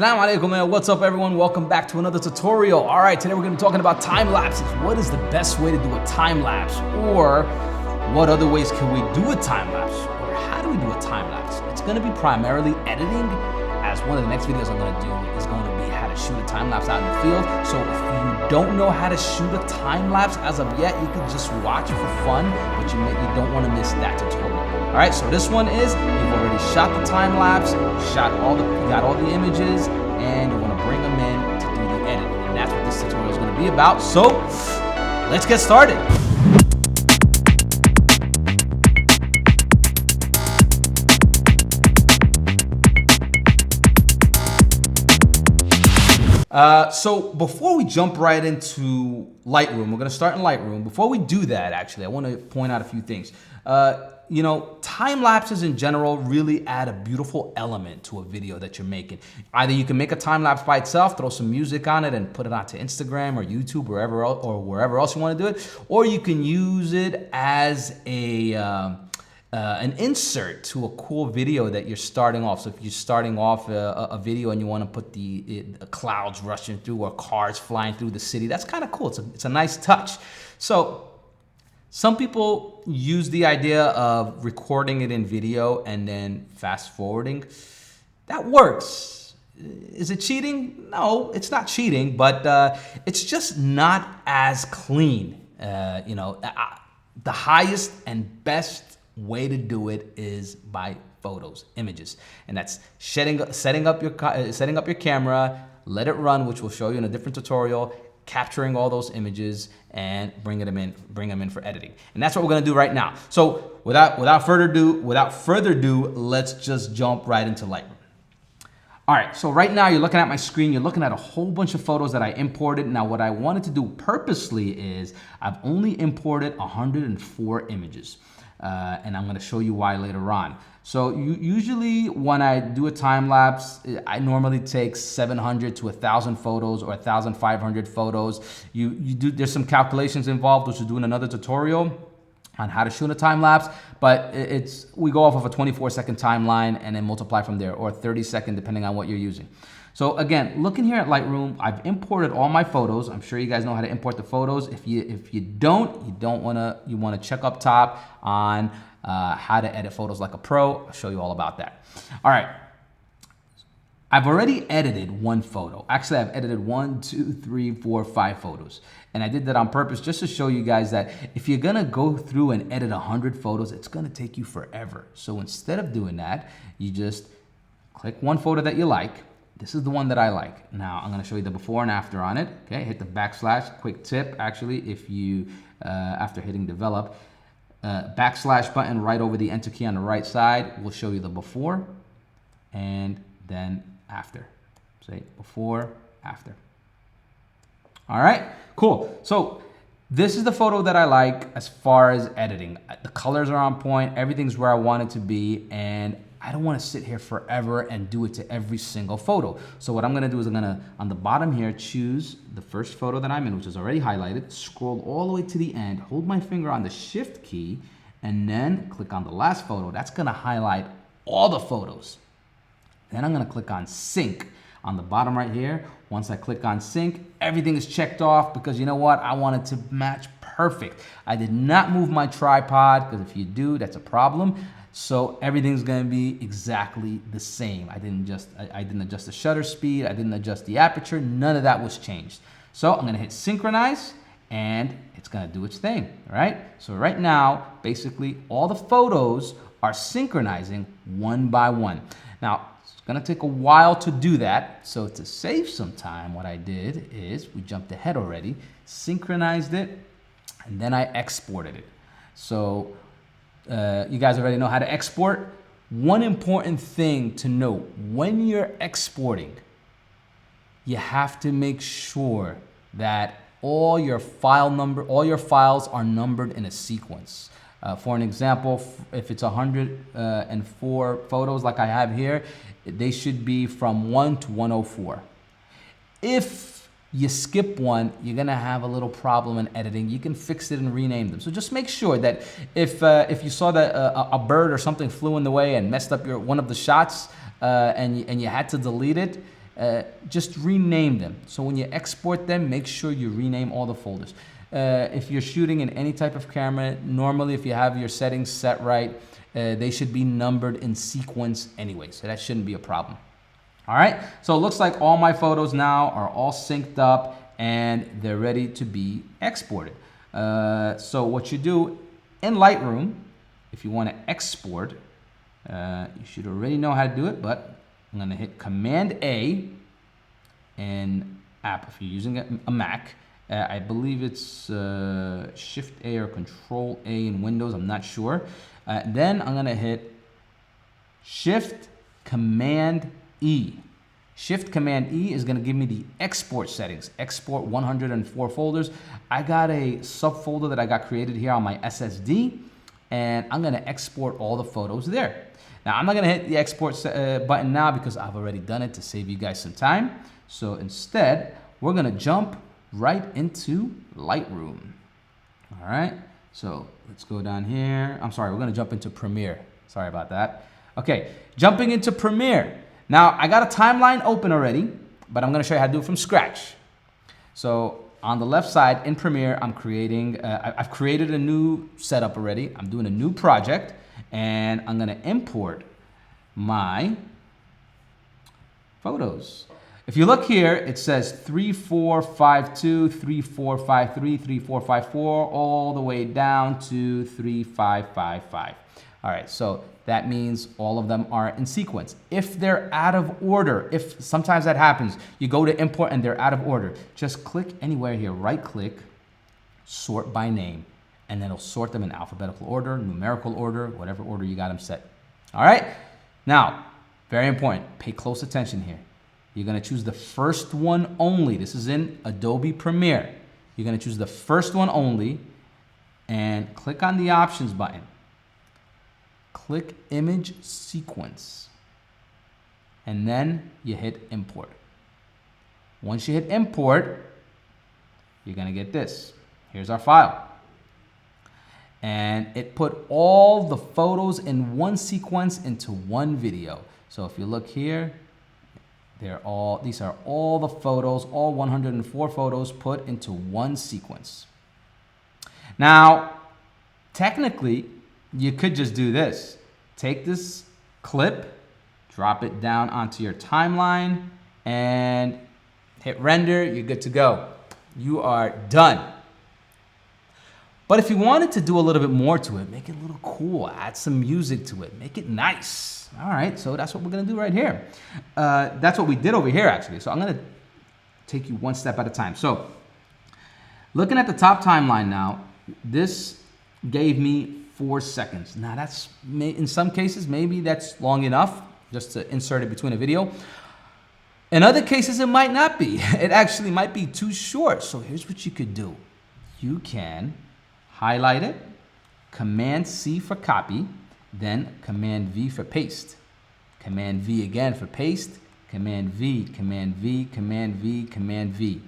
Assalamu alaikum, man. What's up, everyone? Welcome back to another tutorial. All right, today we're going to be talking about time lapses. What is the best way to do a time lapse? Or what other ways can we do a time lapse? Or how do we do a time lapse? It's going to be primarily editing, as one of the next videos I'm going to do is going to be how to shoot a time lapse out in the field. So if you don't know how to shoot a time lapse as of yet, you can just watch for fun, but you don't want to miss that tutorial. All right, so this one is, you've already shot the time lapse, you got all the images, and you want to bring them in to do the editing. And that's what this tutorial is going to be about. So let's get started. So before we jump right into Lightroom, we're going to start in Lightroom. Before we do that, actually, I want to point out a few things. You know, time lapses in general really add a beautiful element to a video that you're making. Either you can make a time lapse by itself, throw some music on it and put it onto Instagram or YouTube, wherever else you want to do it, or you can use it as an insert to a cool video that you're starting off. So if you're starting off a video and you want to put the clouds rushing through or cars flying through the city, that's kind of cool. It's a nice touch. So some people use the idea of recording it in video and then fast forwarding. That works. Is it cheating? No, it's not cheating, but it's just not as clean. You know, the highest and best way to do it is by photos, images, and that's setting up your camera, let it run, which we'll show you in a different tutorial, capturing all those images and bring them in for editing. And that's what we're going to do right now. So without further ado, let's just jump right into Lightroom. All right, so right now you're looking at my screen, you're looking at a whole bunch of photos that I imported. Now what I wanted to do purposely is I've only imported 104 images. And I'm going to show you why later on. So usually when I do a time lapse, I normally take 700 to 1,000 photos or 1,500 photos. There's some calculations involved, which we'll do in another tutorial on how to shoot a time lapse, but we go off of a 24-second timeline and then multiply from there, or 30-second depending on what you're using. So again, looking here at Lightroom, I've imported all my photos. I'm sure you guys know how to import the photos. If you want to check up top on how to edit photos like a pro. I'll show you all about that. All right. I've already edited one photo. Actually, I've edited 1, 2, 3, 4, 5 photos. And I did that on purpose just to show you guys that if you're gonna go through and edit 100 photos, it's gonna take you forever. So instead of doing that, you just click one photo that you like. This is the one that I like. Now I'm gonna show you the before and after on it. Okay, hit the backslash. Quick tip, actually, if you, after hitting develop, backslash button right over the enter key on the right side will show you the before and then after. Say before, after. All right, cool. So this is the photo that I like as far as editing. The colors are on point, everything's where I want it to be, and I don't want to sit here forever and do it to every single photo. So what I'm going to do is I'm going to, on the bottom here, choose the first photo that I'm in, which is already highlighted, scroll all the way to the end, hold my finger on the shift key, and then click on the last photo. That's going to highlight all the photos. Then I'm going to click on sync on the bottom right here. Once I click on sync, everything is checked off because you know what? I want it to match perfect. I did not move my tripod because if you do, that's a problem. So everything's gonna be exactly the same. I didn't adjust the shutter speed. I didn't adjust the aperture. None of that was changed. So I'm gonna hit synchronize and it's gonna do its thing, all right? So right now, basically all the photos are synchronizing one by one. Now, it's gonna take a while to do that. So to save some time, what I did is, we jumped ahead already, synchronized it, and then I exported it. So you guys already know how to export. One important thing to note, when you're exporting, you have to make sure that all your files are numbered in a sequence. For an example, if it's 104 photos like I have here, they should be from 1 to 104. If you skip one, you're gonna have a little problem in editing. You can fix it and rename them. So just make sure that if you saw that a bird or something flew in the way and messed up one of the shots, and you had to delete it, just rename them. So when you export them, make sure you rename all the folders. If you're shooting in any type of camera, normally if you have your settings set right, they should be numbered in sequence anyway, so that shouldn't be a problem. All right, so it looks like all my photos now are all synced up and they're ready to be exported. So what you do in Lightroom, if you want to export, you should already know how to do it, but I'm gonna hit Command A in app if you're using a Mac. I believe it's Shift A or Control A in Windows, I'm not sure. Then I'm gonna hit Shift Command E. Shift Command E is gonna give me the export settings. Export 104 folders. I got a subfolder that I got created here on my SSD, and I'm gonna export all the photos there. Now I'm not gonna hit the export button now because I've already done it to save you guys some time. So instead, we're gonna jump right into Lightroom. All right, so let's go down here. I'm sorry, we're gonna jump into Premiere. Sorry about that. Okay, jumping into Premiere. Now I got a timeline open already, but I'm gonna show you how to do it from scratch. So on the left side in Premiere, I'm creating, I've created a new setup already. I'm doing a new project and I'm gonna import my photos. If you look here, it says 3452, 3453, 3454, all the way down to 3555. All right, so that means all of them are in sequence. If they're out of order, if sometimes that happens, you go to import and they're out of order, just click anywhere here, right click, sort by name, and then it'll sort them in alphabetical order, numerical order, whatever order you got them set. All right, now, very important, pay close attention here. You're gonna choose the first one only. This is in Adobe Premiere. You're gonna choose the first one only and click on the options button. Click image sequence. And then you hit import. Once you hit import, you're gonna get this. Here's our file. And it put all the photos in one sequence into one video. So if you look here, these are all the photos, all 104 photos put into one sequence. Now, technically, you could just do this. Take this clip, drop it down onto your timeline, and hit render, you're good to go. You are done. But if you wanted to do a little bit more to it, make it a little cool, add some music to it, make it nice. All right, so that's what we're gonna do right here. That's what we did over here, actually. So I'm gonna take you one step at a time. So looking at the top timeline now, this gave me 4 seconds. Now that's, in some cases, maybe that's long enough just to insert it between a video. In other cases, it might not be. It actually might be too short. So here's what you could do. You can highlight it, Command C for copy, then Command V for paste. Command V again for paste, Command V, Command V, Command V, Command V.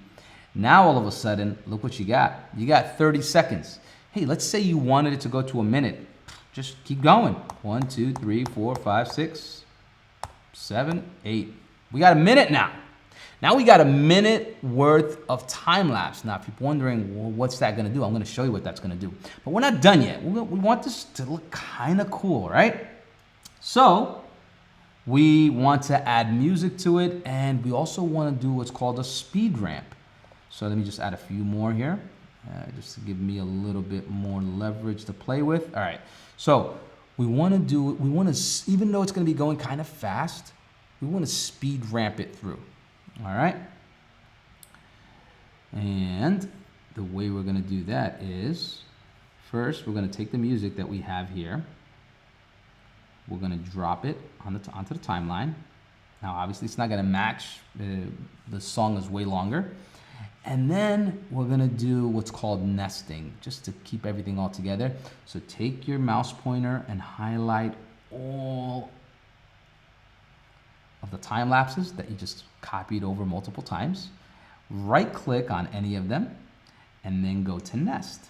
Now all of a sudden, look what you got. You got 30 seconds. Hey, let's say you wanted it to go to a minute. Just keep going. 1, 2, 3, 4, 5, 6, 7, 8. We got a minute now. Now we got a minute worth of time lapse. Now, if you're wondering, well, what's that gonna do? I'm gonna show you what that's gonna do. But we're not done yet. We want this to look kind of cool, right? So we want to add music to it, and we also wanna do what's called a speed ramp. So let me just add a few more here, just to give me a little bit more leverage to play with. All right, so we wanna even though it's gonna be going kind of fast, we wanna speed ramp it through. All right, and the way we're gonna do that is, first we're gonna take the music that we have here, we're gonna drop it onto the timeline. Now obviously it's not gonna match, the song is way longer. And then we're gonna do what's called nesting, just to keep everything all together. So take your mouse pointer and highlight all of the time lapses that you just copied over multiple times. Right click on any of them and then go to nest.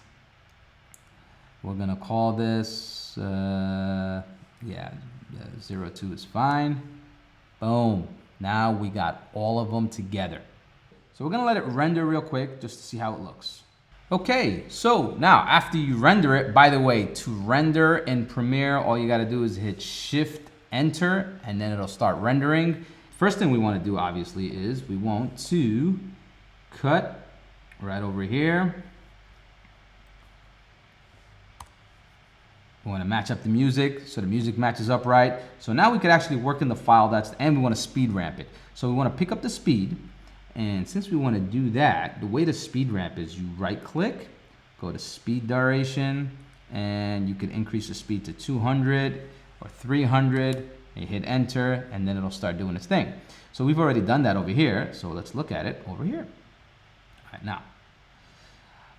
We're gonna call this, 02 is fine. Boom, Now we got all of them together. So we're gonna let it render real quick just to see how it looks. Okay, so now after you render it, by the way, to render in Premiere, all you gotta do is hit Shift Enter, and then it'll start rendering. First thing we wanna do, obviously, is we want to cut right over here. We want to match up the music so the music matches up right. So now we could actually work in the file and we want to speed ramp it. So we want to pick up the speed, and since we want to do that, the way to speed ramp is you right click, go to speed duration, and you can increase the speed to 200 or 300, and you hit enter, and then it'll start doing its thing. So we've already done that over here, so let's look at it over here. All right, now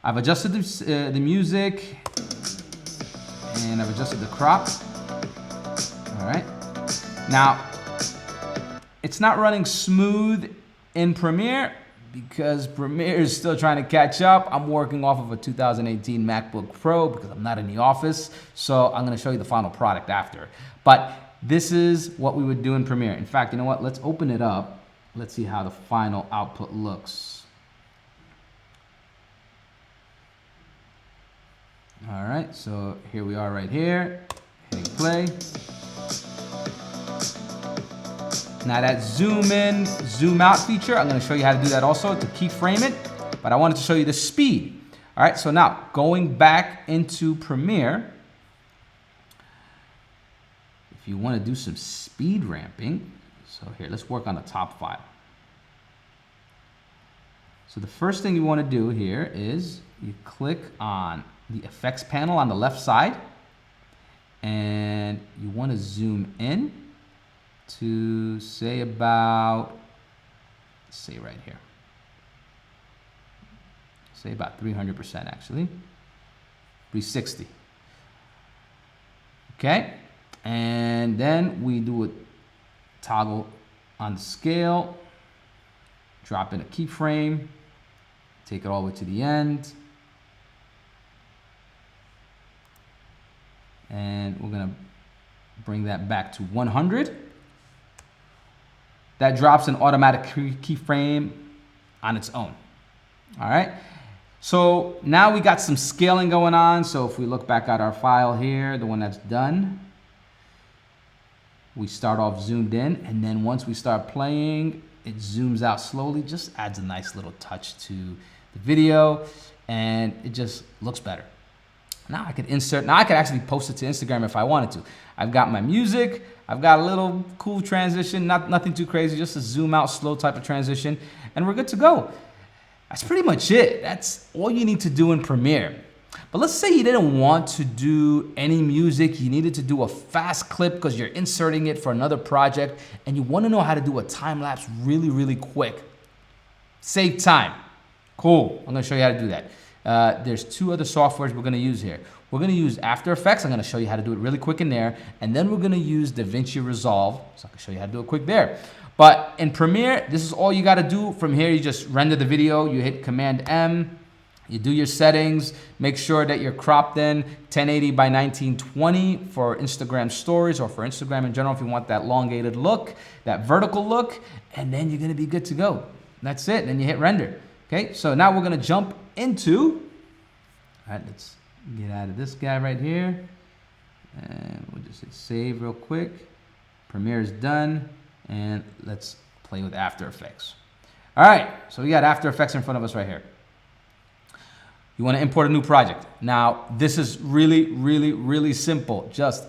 I've adjusted the music, and I've adjusted the crop. All right. Now, it's not running smooth in Premiere because Premiere is still trying to catch up. I'm working off of a 2018 MacBook Pro because I'm not in the office. So I'm gonna show you the final product after. But this is what we would do in Premiere. In fact, you know what? Let's open it up. Let's see how the final output looks. All right, so here we are right here, hitting play. Now that zoom in, zoom out feature, I'm gonna show you how to do that also to keyframe it, but I wanted to show you the speed. All right, so now going back into Premiere, if you wanna do some speed ramping, so here, let's work on the top file. So the first thing you wanna do here is you click on the effects panel on the left side, and you want to zoom in to say about, say right here, say about 300% actually, 360. Okay, and then we do a toggle on the scale, drop in a keyframe, take it all the way to the end. And we're gonna bring that back to 100. That drops an automatic keyframe on its own. All right. So now we got some scaling going on. So if we look back at our file here, the one that's done, we start off zoomed in, and then once we start playing, it zooms out slowly, just adds a nice little touch to the video, and it just looks better. Now I could actually post it to Instagram if I wanted to. I've got my music, I've got a little cool transition, nothing too crazy, just a zoom out slow type of transition, and we're good to go. That's pretty much it. That's all you need to do in Premiere. But let's say you didn't want to do any music, you needed to do a fast clip because you're inserting it for another project, and you want to know how to do a time lapse really, really quick. Save time. Cool, I'm gonna show you how to do that. There's two other softwares we're gonna use here. We're gonna use After Effects. I'm gonna show you how to do it really quick in there. And then we're gonna use DaVinci Resolve. So I can show you how to do it quick there. But in Premiere, this is all you gotta do. From here, you just render the video. You hit Command M. You do your settings. Make sure that you're cropped in 1080 by 1920 for Instagram stories or for Instagram in general if you want that elongated look, that vertical look. And then you're gonna be good to go. That's it. And then you hit render. Okay, so now we're gonna jump into, all right, let's get out of this guy right here. And we'll just hit save real quick. Premiere is done. And let's play with After Effects. All right, so we got After Effects in front of us right here. You wanna import a new project. Now, this is really, really, really simple. Just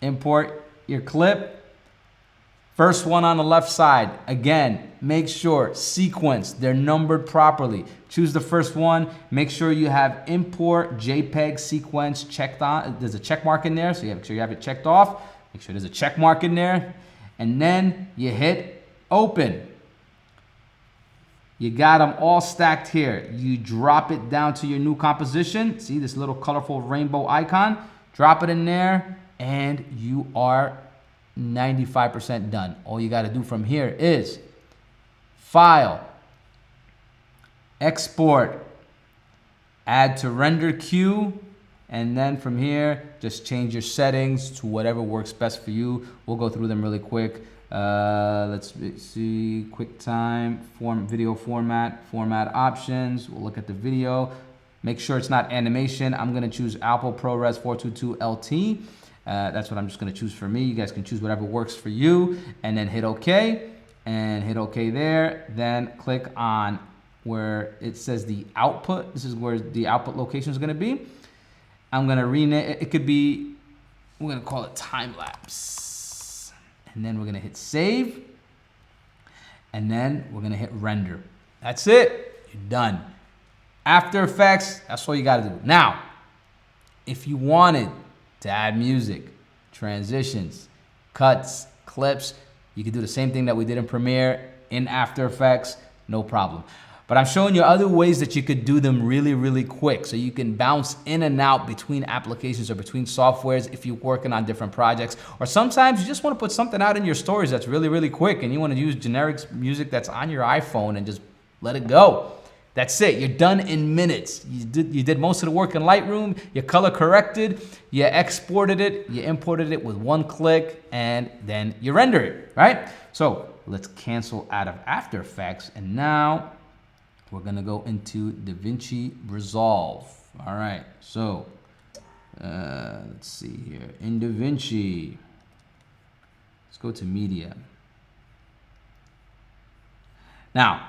import your clip. First one on the left side, again, make sure sequence, they're numbered properly. Choose the first one, make sure you have import JPEG sequence checked on. There's a check mark in there, so you have to make sure you have it checked off. Make sure there's a check mark in there. And then you hit open. You got them all stacked here. You drop it down to your new composition. See this little colorful rainbow icon? Drop it in there, and you are 95% done. All you got to do from here is File, Export, Add to Render Queue, and then from here, just change your settings to whatever works best for you. We'll go through them really quick. Let's see, QuickTime, video format options. We'll look at the video. Make sure it's not animation. I'm gonna choose Apple ProRes 422 LT. That's what I'm just gonna choose for me. You guys can choose whatever works for you, and then hit OK, and hit OK there. Then click on where it says the output. This is where the output location is gonna be. I'm gonna rename it. It could be, we're gonna call it Time-Lapse. And then we're gonna hit save. And then we're gonna hit render. That's it, you're done. After Effects, that's all you gotta do. Now, if you wanted to add music, transitions, cuts, clips, you can do the same thing that we did in Premiere in After Effects, no problem. But I'm showing you other ways that you could do them really, really quick. So you can bounce in and out between applications or between softwares if you're working on different projects. Or sometimes you just want to put something out in your stories that's really, really quick and you want to use generic music that's on your iPhone and just let it go. That's it, you're done in minutes. You did most of the work in Lightroom, you color corrected, you exported it, you imported it with one click, and then you render it, right? So let's cancel out of After Effects, and now we're gonna go into DaVinci Resolve. All right, so let's see here. In DaVinci, let's go to Media. Now,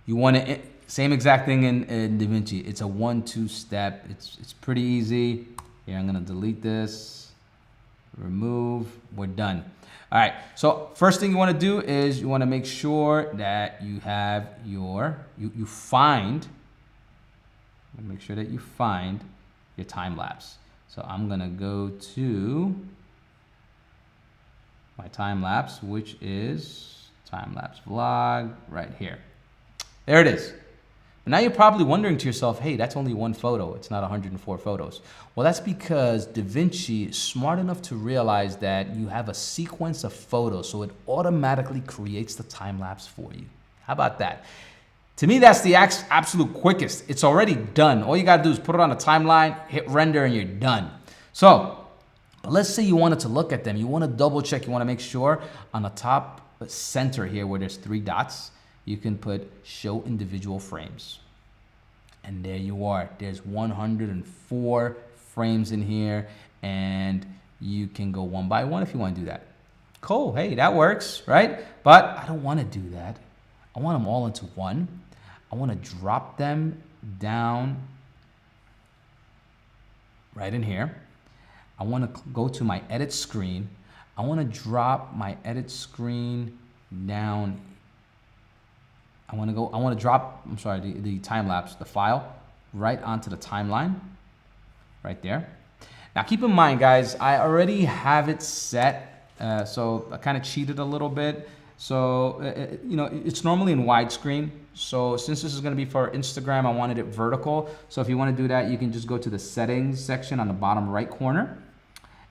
you wanna, same exact thing in DaVinci. It's a 1-2 step. It's pretty easy. Here, I'm gonna delete this, remove, we're done. All right, so first thing you wanna do is you wanna make sure that you have your, make sure that you find your time lapse. So I'm gonna go to my time lapse, which is time lapse vlog right here. There it is. Now you're probably wondering to yourself, hey, that's only one photo. It's not 104 photos. Well, that's because DaVinci is smart enough to realize that you have a sequence of photos, so it automatically creates the time lapse for you. How about that? To me, that's the absolute quickest. It's already done. All you gotta do is put it on a timeline, hit render, and you're done. So, let's say you wanted to look at them. You wanna double check, you wanna make sure on the top center here where there's 3 dots, you can put show individual frames. And there you are. There's 104 frames in here, and you can go one by one if you want to do that. Cool, hey, that works, right? But I don't want to do that. I want them all into one. I want to drop them down right in here. I want to go to my edit screen. I want to drop my edit screen down. I want to drop, I'm sorry, the time lapse, the file, right onto the timeline, right there. Now keep in mind, guys, I already have it set, so I kind of cheated a little bit. So, you know, it's normally in widescreen. So since this is going to be for Instagram, I wanted it vertical. So if you want to do that, you can just go to the settings section on the bottom right corner.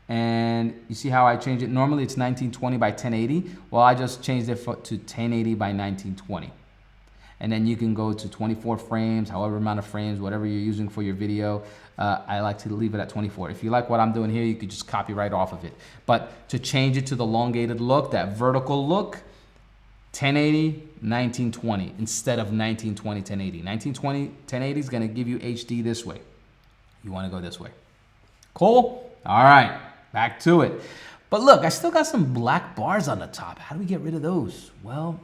And you see how I changed it? Normally it's 1920 by 1080. Well, I just changed it to 1080 by 1920. And then you can go to 24 frames, however amount of frames, whatever you're using for your video. I like to leave it at 24. If you like what I'm doing here, you could just copy right off of it. But to change it to the elongated look, that vertical look, 1080, 1920 instead of 1920, 1080. 1920, 1080 is gonna give you HD this way. You wanna go this way. Cool? All right, back to it. But look, I still got some black bars on the top. How do we get rid of those? Well,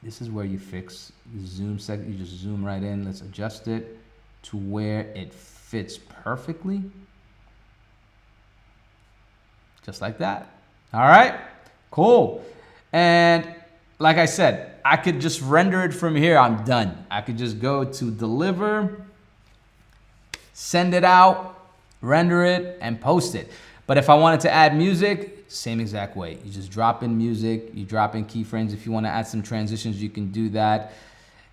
this is where you fix the zoom segment. You just zoom right in. Let's adjust it to where it fits perfectly. Just like that. All right, cool. And like I said, I could just render it from here. I'm done. I could just go to deliver, send it out, render it, and post it. But if I wanted to add music, same exact way. You just drop in music, you drop in keyframes. If you want to add some transitions, you can do that.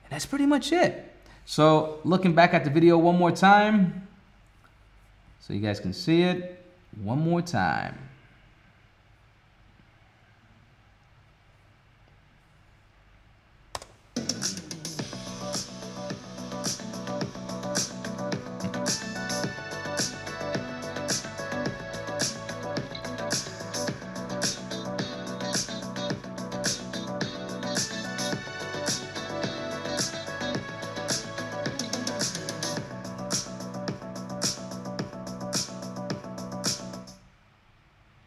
And that's pretty much it. So looking back at the video one more time, so you guys can see it one more time.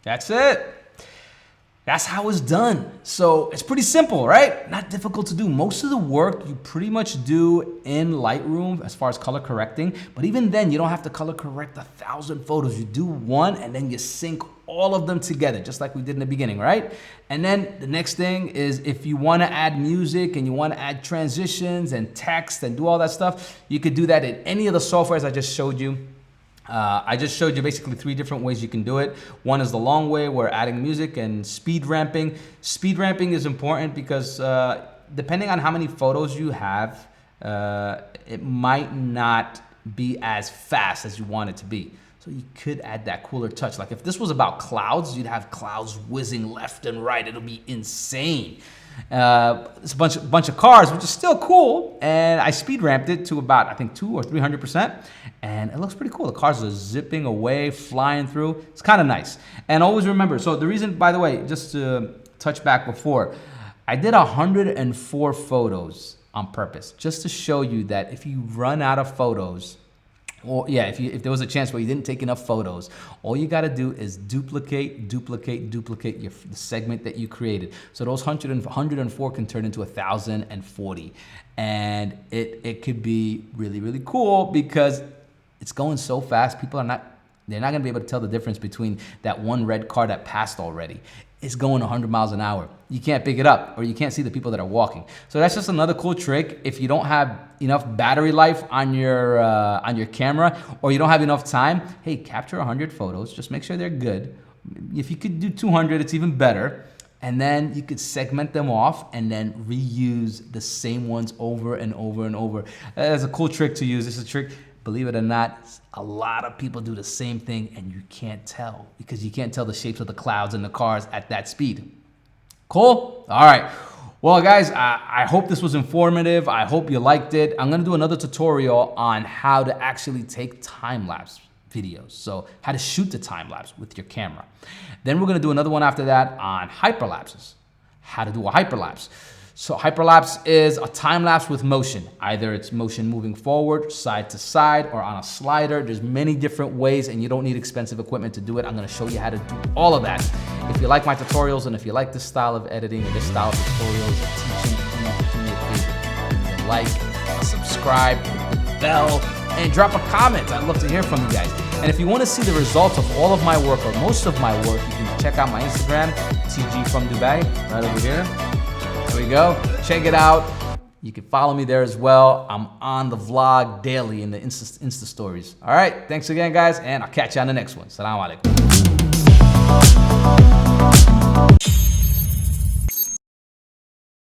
That's it. That's how it's done. So it's pretty simple, right? Not difficult to do. Most of the work you pretty much do in Lightroom as far as color correcting, but even then you don't have to color correct 1,000 photos. You do one and then you sync all of them together, just like we did in the beginning, right? And then the next thing is if you wanna add music and you wanna add transitions and text and do all that stuff, you could do that in any of the softwares I just showed you. I just showed you basically 3 different ways you can do it. One is the long way, where adding music and speed ramping. Speed ramping is important because depending on how many photos you have, it might not be as fast as you want it to be. So you could add that cooler touch. Like if this was about clouds, you'd have clouds whizzing left and right. It'll be insane. It's a bunch of cars, which is still cool, and I speed ramped it to about, I think, 200 or 300%, and it looks pretty cool. The cars are zipping away, flying through. It's kind of nice. And always remember, so the reason, by the way, just to touch back before, I did 104 photos on purpose, just to show you that if you run out of photos, or yeah, if there was a chance where you didn't take enough photos, all you gotta do is duplicate the segment that you created. So those 104 can turn into 1,040. And it could be really, really cool because it's going so fast, they're not gonna be able to tell the difference between that one red car that passed already. It's going 100 miles an hour. You can't pick it up, or you can't see the people that are walking. So that's just another cool trick. If you don't have enough battery life on your camera, or you don't have enough time, hey, capture 100 photos. Just make sure they're good. If you could do 200, it's even better. And then you could segment them off and then reuse the same ones over and over and over. That's a cool trick to use. This is a trick. Believe it or not, a lot of people do the same thing and you can't tell because you can't tell the shapes of the clouds and the cars at that speed. Cool? All right. Well, guys, I hope this was informative. I hope you liked it. I'm going to do another tutorial on how to actually take time-lapse videos. So how to shoot the time-lapse with your camera. Then we're going to do another one after that on hyperlapses, how to do a hyperlapse. So hyperlapse is a time lapse with motion. Either it's motion moving forward, side to side, or on a slider. There's many different ways and you don't need expensive equipment to do it. I'm gonna show you how to do all of that. If you like my tutorials and if you like this style of editing or this style of tutorials, teaching, please do me a favor. Like, subscribe, hit the bell, and drop a comment. I'd love to hear from you guys. And if you wanna see the results of all of my work or most of my work, you can check out my Instagram, TG from Dubai, right over here. There we go. Check it out. You can follow me there as well. I'm on the vlog daily in the Insta stories. All right. Thanks again, guys, and I'll catch you on the next one. Assalamu alaikum.